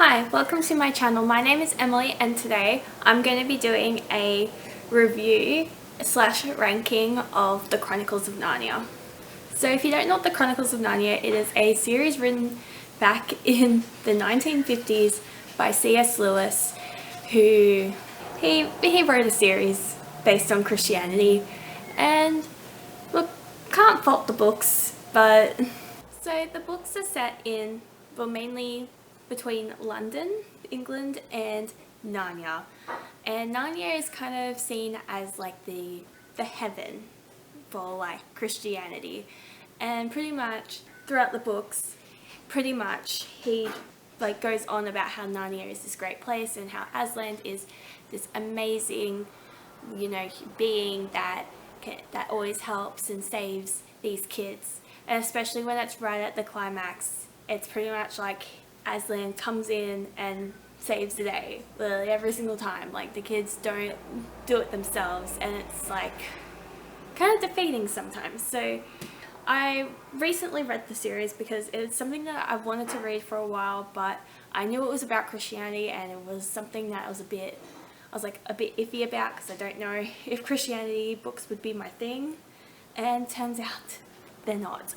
Hi, welcome to my channel. My name is Emily and today I'm going to be doing a review slash ranking of the Chronicles of Narnia. So if you don't know what the Chronicles of Narnia, it is a series written back in the 1950s by C.S. Lewis, who he wrote a series based on Christianity, and look, can't fault the books, but so the books are set in, well, mainly between London, England, and Narnia. And Narnia is kind of seen as like the heaven for like Christianity. And pretty much throughout the books, pretty much he like goes on about how Narnia is this great place and how Aslan is this amazing, being that always helps and saves these kids. And especially when it's right at the climax, it's pretty much like Aslan comes in and saves the day, literally every single time. Like, the kids don't do it themselves, and it's like kind of defeating sometimes. So I recently read the series because it's something that I wanted to read for a while, but I knew it was about Christianity, and it was something that I was a bit iffy about because I don't know if Christianity books would be my thing, and turns out they're not.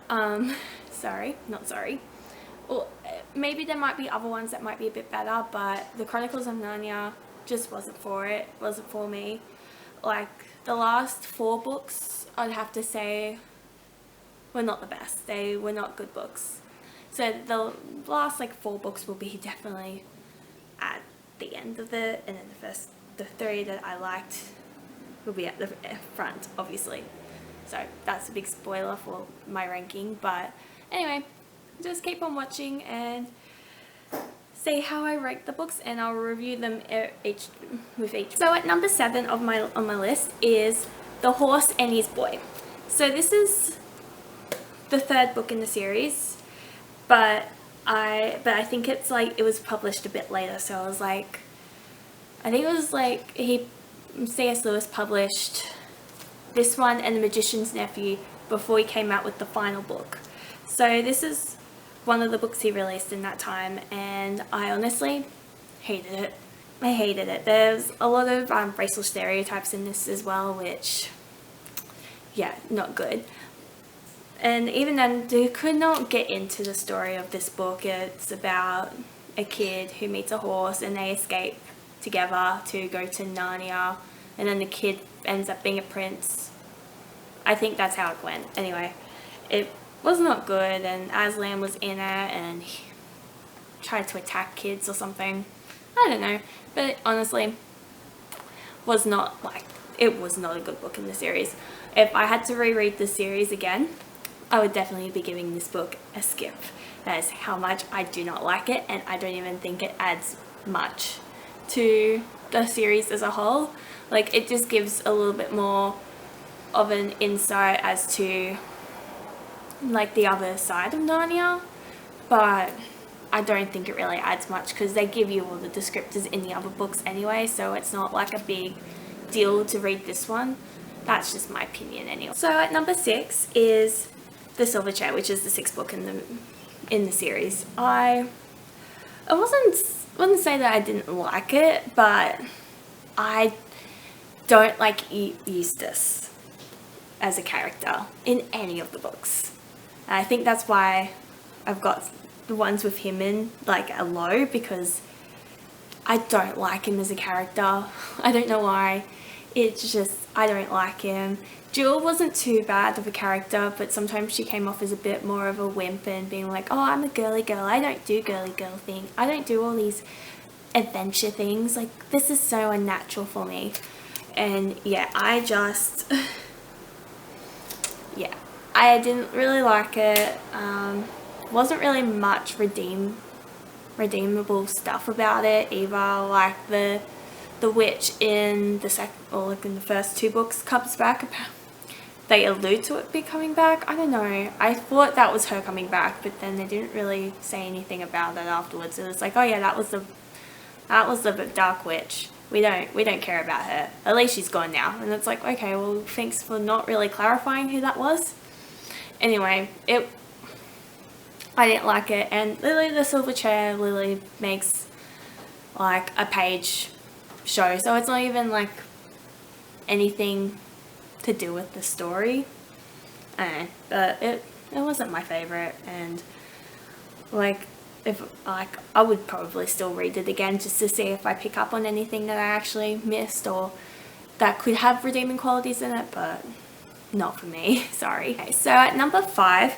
Not sorry. Well, maybe there might be other ones that might be a bit better, but the Chronicles of Narnia just wasn't for me. Like, the last 4 books, I'd have to say, were not the best. They were not good books. So the last 4 books will be definitely at the end of it, and then the 3 that I liked will be at the front, obviously. So that's a big spoiler for my ranking, but anyway, just keep on watching and see how I rank the books, and I'll review them each. So at number 7 on my list is The Horse and Hes Boy. So this is the 3rd book in the series, but I think it was published a bit later. So I was like, I think it was like C.S. Lewis published this one and The Magicians Nephew before he came out with the final book. So this is one of the books he released in that time, and I honestly hated it. I hated it. There's a lot of racial stereotypes in this as well, which, yeah, not good. And even then, they could not get into the story of this book. It's about a kid who meets a horse and they escape together to go to Narnia, and then the kid ends up being a prince. I think that's how it went. Anyway, it was not good, and Aslan was in it and he tried to attack kids or something. I don't know, but honestly, it was not a good book in the series. If I had to reread the series again, I would definitely be giving this book a skip. That is how much I do not like it, and I don't even think it adds much to the series as a whole. Like, it just gives a little bit more of an insight as to like the other side of Narnia, but I don't think it really adds much because they give you all the descriptors in the other books anyway, so it's not like a big deal to read this one. That's just my opinion anyway. So at number 6 is The Silver Chair, which is the 6th book in the series. I wouldn't say that I didn't like it, but I don't like Eustace as a character in any of the books. And I think that's why I've got the ones with him in like a low, because I don't like him as a character. I don't know why. It's just, I don't like him. Jill wasn't too bad of a character, but sometimes she came off as a bit more of a wimp and being like, oh, I'm a girly girl. I don't do girly girl things. I don't do all these adventure things. Like, this is so unnatural for me. And yeah, I didn't really like it. Wasn't really much redeemable stuff about it either. Like the witch in in the first 2 books comes back. They allude to it be coming back. I don't know. I thought that was her coming back, but then they didn't really say anything about that afterwards. It was like, oh yeah, that was the dark witch. We don't care about her. At least she's gone now. And it's like, okay, well, thanks for not really clarifying who that was. Anyway, I didn't like it. And Lily the Silver Chair, Lily makes like a page show, so it's not even like anything to do with the story. I don't know, but it wasn't my favorite, and like if like I would probably still read it again just to see if I pick up on anything that I actually missed or that could have redeeming qualities in it, but not for me. Sorry. Okay, so at number 5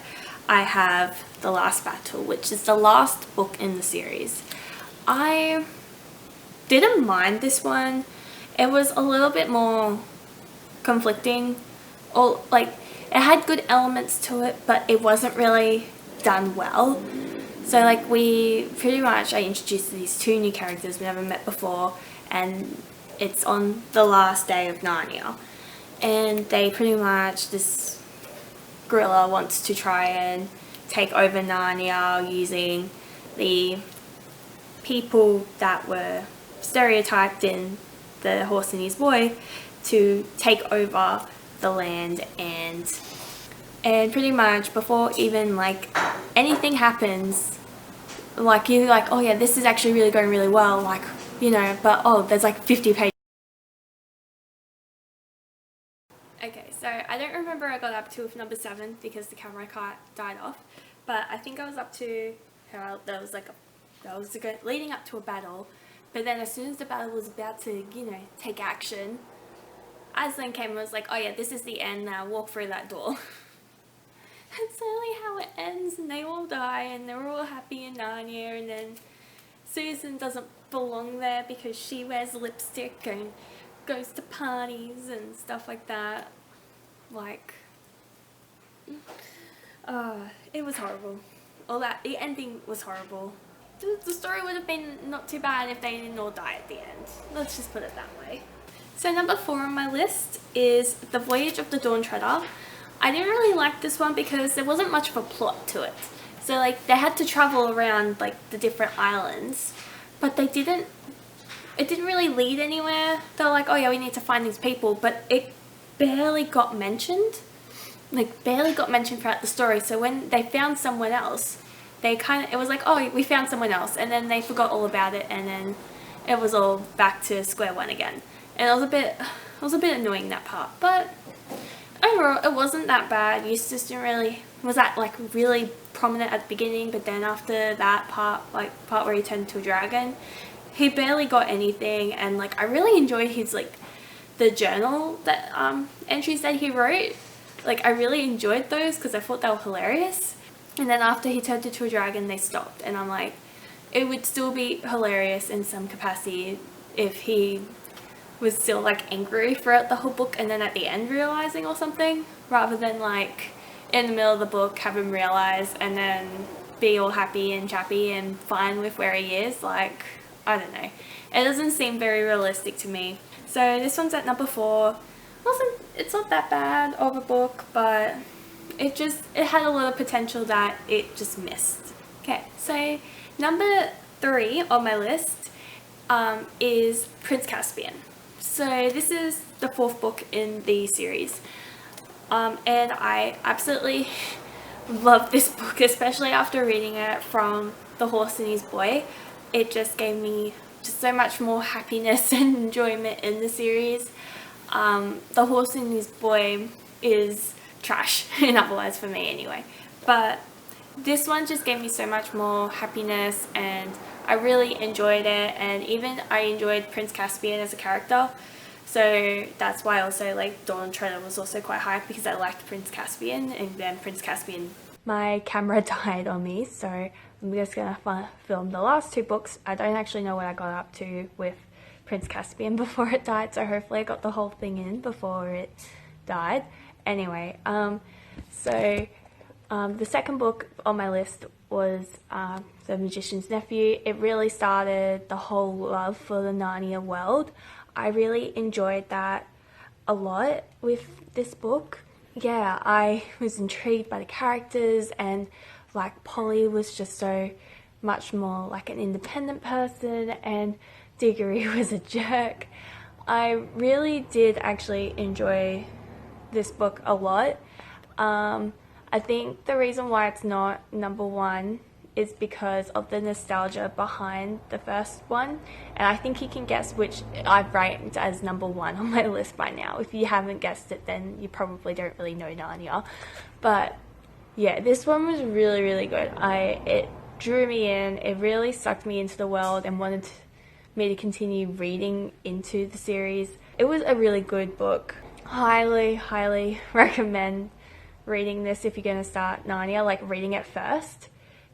I have The Last Battle, which is the last book in the series. I didn't mind this one. It was a little bit more conflicting, or like it had good elements to it, but it wasn't really done well. So like I introduced these 2 new characters we never met before, and it's on the last day of Narnia, and they pretty much, this gorilla wants to try and take over Narnia using the people that were stereotyped in the Horse and Hes Boy to take over the land, and pretty much before even like anything happens, like you're like, oh yeah, this is actually really going really well, like, you know, but oh, there's like 50 pages. Okay, so I don't remember I got up to with number 7 because the camera card died off, but I think I was up to how there was leading up to a battle, but then as soon as the battle was about to, you know, take action, Aslan came and was like, oh yeah, this is the end now, walk through that door. That's really how it ends, and they all die, and they're all happy in Narnia, and then Susan doesn't belong there because she wears lipstick and goes to parties and stuff like that. Like, it was horrible. The ending was horrible. The story would have been not too bad if they didn't all die at the end. Let's just put it that way. So number 4 on my list is The Voyage of the Dawn Treader. I didn't really like this one because there wasn't much of a plot to it. So like they had to travel around like the different islands, but it didn't really lead anywhere. They were like, oh yeah, we need to find these people, but it barely got mentioned. Like barely got mentioned throughout the story. So when they found someone else, it was like, oh, we found someone else, and then they forgot all about it, and then it was all back to square one again. And it was a bit annoying, that part, but overall it wasn't that bad. Eustace was that like really prominent at the beginning, but then after that part where he turned into a dragon, he barely got anything. And like I really enjoyed his like the journal that entries that he wrote. Like I really enjoyed those because I thought they were hilarious. And then after he turned into a dragon, they stopped, and I'm like, it would still be hilarious in some capacity if he was still like angry throughout the whole book and then at the end realizing or something, rather than like in the middle of the book have him realize and then be all happy and chappy and fine with where he is. Like, I don't know, it doesn't seem very realistic to me. So this one's at number 4. It's not that bad of a book, but it had a lot of potential that it just missed. Okay, so number 3 on my list is Prince Caspian. So this is the 4th book in the series, and I absolutely love this book, especially after reading it from The Horse and Hes Boy. It just gave me just so much more happiness and enjoyment in the series. The Horse and Hes Boy is trash in other words for me anyway, but this one just gave me so much more happiness, and I really enjoyed it, and even I enjoyed Prince Caspian as a character, so that's why also like Dawn Treader was also quite hyped, because I liked Prince Caspian. And then Prince Caspian, my camera died on me, so I'm just gonna film the last 2 books. I don't actually know what I got up to with Prince Caspian before it died, so hopefully I got the whole thing in before it died. Anyway, the second book on my list was The Magicians Nephew. It really started the whole love for the Narnia world. I really enjoyed that a lot with this book. Yeah, I was intrigued by the characters, and like Polly was just so much more like an independent person, and Diggory was a jerk. I really did actually enjoy this book a lot. I think the reason why it's not number one is because of the nostalgia behind the first one, and I think you can guess which I've ranked as number one on my list by now. If you haven't guessed it, then you probably don't really know Narnia. But yeah, this one was really, really good. It drew me in, it really sucked me into the world and wanted me to continue reading into the series. It was a really good book. Highly, highly recommend reading this if you're going to start Narnia, like reading it first,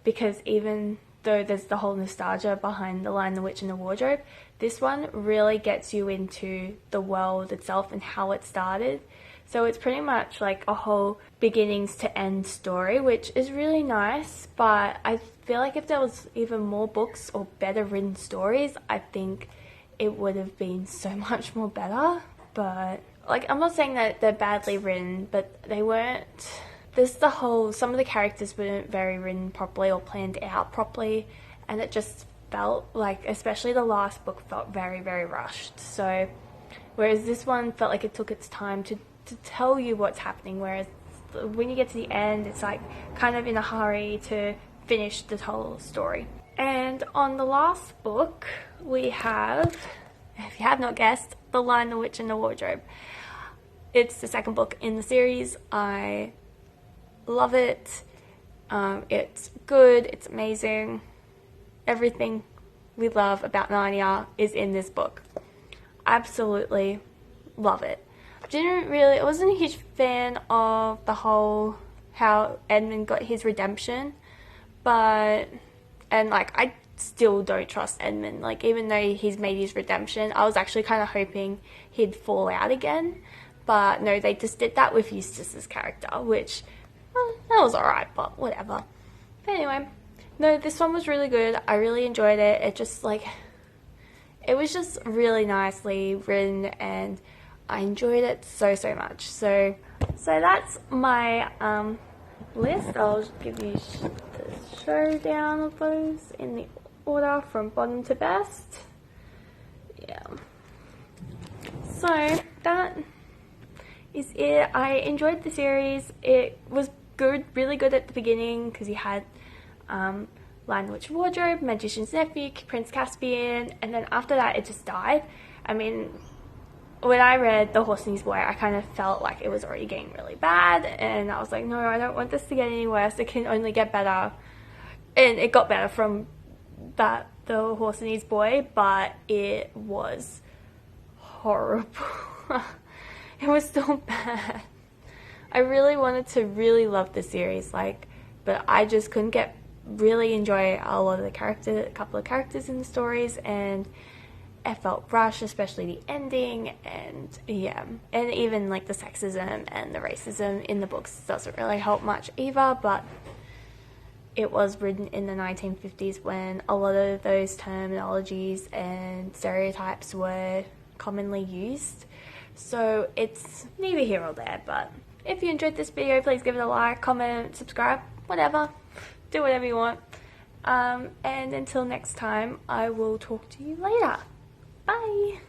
because even though there's the whole nostalgia behind The Lion, the Witch and the Wardrobe, this one really gets you into the world itself and how it started. So it's pretty much like a whole beginnings to end story, which is really nice, but I feel like if there was even more books or better written stories, I think it would have been so much more better. But like, I'm not saying that they're badly written, but they weren't, some of the characters weren't very written properly or planned out properly, and it just felt like, especially the last book, felt very, very rushed. So whereas this one felt like it took its time to tell you what's happening, whereas when you get to the end, it's like kind of in a hurry to finish the whole story. And on the last book, we have, if you have not guessed, The Lion, the Witch and the Wardrobe. It's the second book in the series. I love it. It's good. It's amazing. Everything we love about Narnia is in this book. Absolutely love it. I wasn't a huge fan of the whole how Edmund got his redemption, and like, I still don't trust Edmund. Like, even though he's made his redemption, I was actually kind of hoping he'd fall out again, but no, they just did that with Eustace's character, which, well, that was alright, but whatever. But anyway, no, this one was really good. I really enjoyed it. It was just really nicely written, and I enjoyed it so, so much. So that's my list. I'll just give you the showdown of those in the order from bottom to best. Yeah. So that is it. I enjoyed the series. It was good, really good at the beginning, because you had Lion, the Witch and Wardrobe, Magicians Nephew, Prince Caspian, and then after that it just died. I mean, when I read The Horse and Hes Boy, I kind of felt like it was already getting really bad, and I was like, no, I don't want this to get any worse. It can only get better. And it got better from The Horse and Hes Boy, but it was horrible. It was so bad. I really wanted to really love the series, but I just couldn't really enjoy a couple of characters in the stories, and it felt rushed, especially the ending, and yeah, and even like the sexism and the racism in the books doesn't really help much either. But it was written in the 1950s, when a lot of those terminologies and stereotypes were commonly used, so it's neither here or there. But if you enjoyed this video, please give it a like, comment, subscribe, whatever, do whatever you want, and until next time, I will talk to you later. Bye!